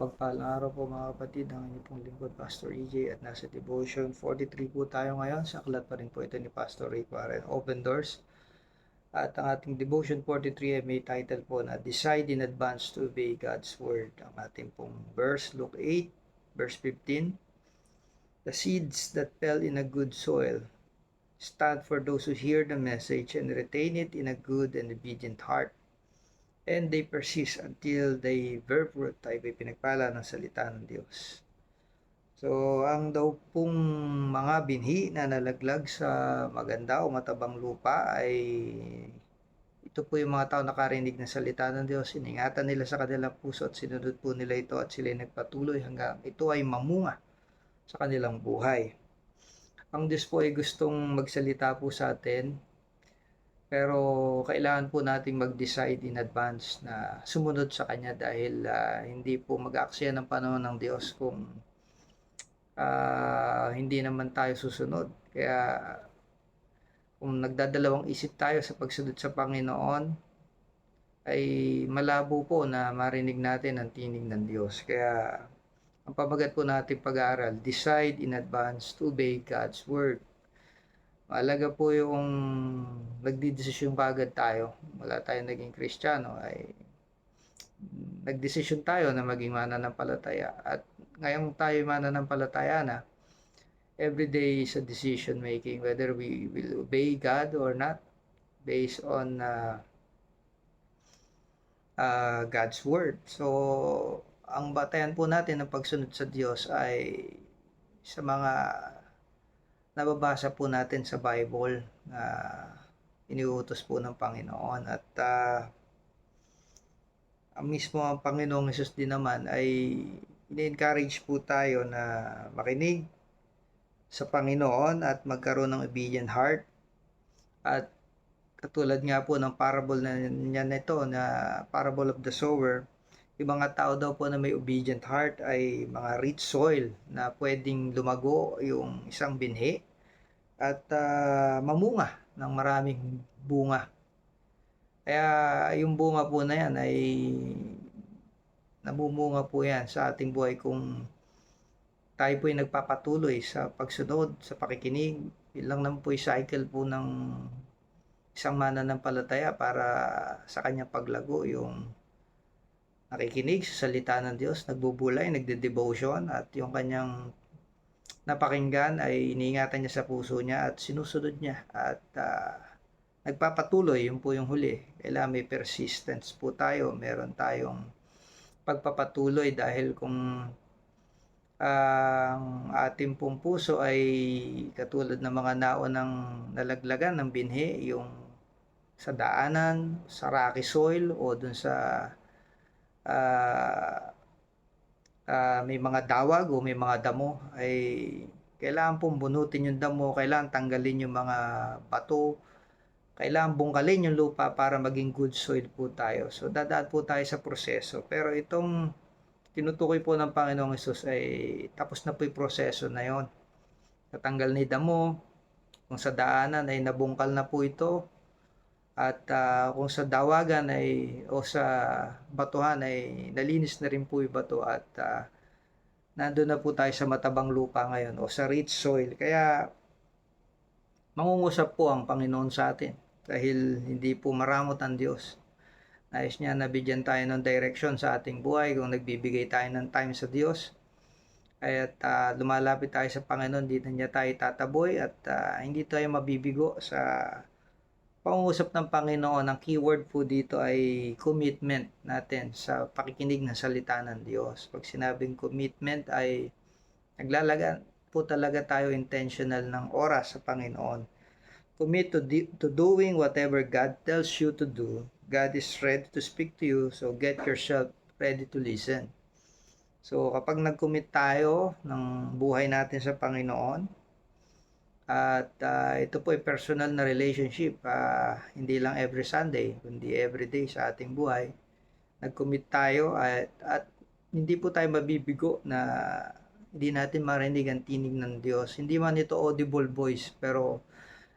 Mapagpalang araw po mga kapatid, ang inyong pong lingkod, Pastor EJ, at nasa Devotion 43 po tayo ngayon. Sa aklat pa rin po ito ni Pastor Rick Warren, Open Doors. At ang ating Devotion 43 ay may title po na Decide in Advance to Obey God's Word. Ang ating pong verse, Luke 8, verse 15. The seeds that fell in a good soil stand for those who hear the message and retain it in a good and obedient heart. And they persist until they bear fruit. Tayo ay pinagpala ng salita ng Diyos. So, ang daw pong mga binhi na nalaglag sa maganda o matabang lupa ay ito po yung mga tao nakarinig ng salita ng Diyos. Iningatan nila sa kanilang puso at sinunod po nila ito at sila nagpatuloy hanggang ito ay mamunga sa kanilang buhay. Ang Diyos po ay gustong magsalita po sa atin, pero kailangan po nating mag-decide in advance na sumunod sa Kanya dahil hindi po mag-aaksaya ng panahon ng Diyos kung hindi naman tayo susunod. Kaya kung nagdadalawang isip tayo sa pagsunod sa Panginoon, ay malabo po na marinig natin ang tinig ng Diyos. Kaya ang pamagat po natin pag-aaral, decide in advance to obey God's Word. Mahalaga po yung nagdidesisyon agad tayo. Wala tayong naging Kristiyano ay nagdesisyon tayo na maging mananampalataya. At ngayong tayo mananampalataya na, everyday is a decision making whether we will obey God or not based on God's Word. So, ang batayan po natin ng pagsunod sa Diyos ay sa mga nababasa po natin sa Bible na iniuutos po ng Panginoon at ang mismo ang Panginoong Hesus din naman ay ini-encourage po tayo na makinig sa Panginoon at magkaroon ng obedient heart. At katulad nga po ng parable na niya nito na parable of the sower, yung mga tao daw po na may obedient heart ay mga rich soil na pwedeng lumago yung isang binhi at mamunga ng maraming bunga. Kaya yung bunga po na yan ay namumunga po yan sa ating buhay kung tayo po ay nagpapatuloy sa pagsunod, sa pakikinig. Yun lang naman po yung cycle po ng isang mananampalataya para sa kanyang paglago, yung nakikinig sa salita ng Diyos, nagbubulay, nagde-devotion, at yung kanyang napakinggan ay iniingatan niya sa puso niya at sinusunod niya at nagpapatuloy. Yun po yung huli. Kailangan may persistence po tayo, meron tayong pagpapatuloy dahil kung ang ating pong puso ay katulad ng mga naunang nalaglagan ng binhi, yung sa daanan, sa rocky soil o dun sa may mga dawag o may mga damo, ay kailangan pong bunutin yung damo, kailangan tanggalin yung mga bato, kailangan bungkalin yung lupa para maging good soil po tayo. So dadaan po tayo sa proseso. Pero itong tinutukoy po ng Panginoong Hesus ay tapos na po yung proseso na yon. Natanggal ni damo, kung sa daanan ay nabungkal na po ito, at kung sa dawagan ay o sa batuhan ay nalinis na rin po yung bato at nandun na po tayo sa matabang lupa ngayon o sa rich soil. Kaya mangungusap po ang Panginoon sa atin dahil hindi po maramot ang Diyos. Nais niya na bigyan tayo ng direction sa ating buhay kung nagbibigay tayo ng time sa Diyos. At lumalapit tayo sa Panginoon, hindi na niya tayo tataboy at hindi tayo mabibigo sa pangungusap ng Panginoon. Ang keyword po dito ay commitment natin sa pakikinig ng salita ng Diyos. Pag sinabing commitment ay naglalaga po talaga tayo intentional ng oras sa Panginoon. Commit to doing whatever God tells you to do. God is ready to speak to you, so get yourself ready to listen. So kapag nag-commit tayo ng buhay natin sa Panginoon, at ito po ay personal na relationship, hindi lang every Sunday, kundi every day sa ating buhay, nag-commit tayo at hindi po tayo mabibigo na hindi natin marinig ang tinig ng Diyos. Hindi man ito audible voice, pero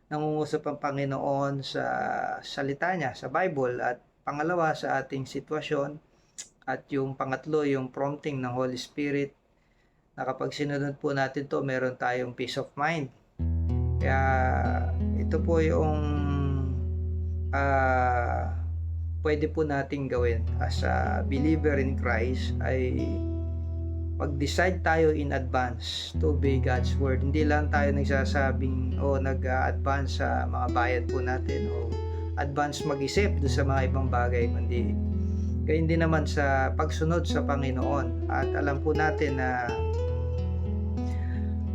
nangungusap ang Panginoon sa salita niya, sa Bible, at pangalawa sa ating sitwasyon At yung pangatlo, yung prompting ng Holy Spirit, na kapag sinunod po natin 'to, meron tayong peace of mind. Kaya ito po yung, ah, puwede po nating gawin as a believer in Christ ay mag-decide tayo in advance to obey God's word. Hindi lang tayo nagsasabing o nag-a-advance sa mga bayad po natin o advance mag-isip do'n sa mga ibang bagay, kundi gayon din naman sa pagsunod sa Panginoon. At alam po natin na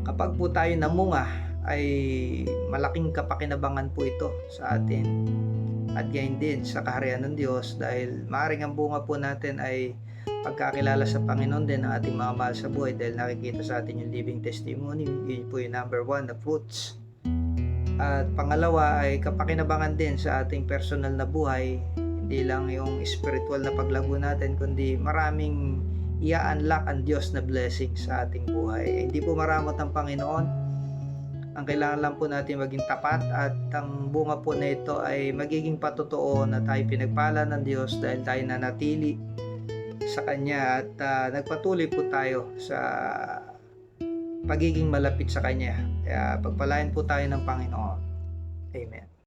kapag po tayo namunga ay malaking kapakinabangan po ito sa atin at gayon din sa kaharian ng Diyos, dahil maaaring ang bunga po natin ay pagkakilala sa Panginoon din ng ating mga mahal sa buhay, dahil nakikita sa atin yung living testimony. Yun po yung number one, the fruits. At pangalawa ay kapakinabangan din sa ating personal na buhay, hindi lang yung spiritual na paglago natin, kundi maraming i-unlock ang Diyos na blessing sa ating buhay. Hindi po maramot ang Panginoon. Ang kailangan lang po natin maging tapat, at ang bunga po na ito ay magiging patotoo na tayo pinagpala ng Diyos dahil tayo nanatili sa Kanya at nagpatuloy po tayo sa pagiging malapit sa Kanya. Kaya pagpalain po tayo ng Panginoon. Amen.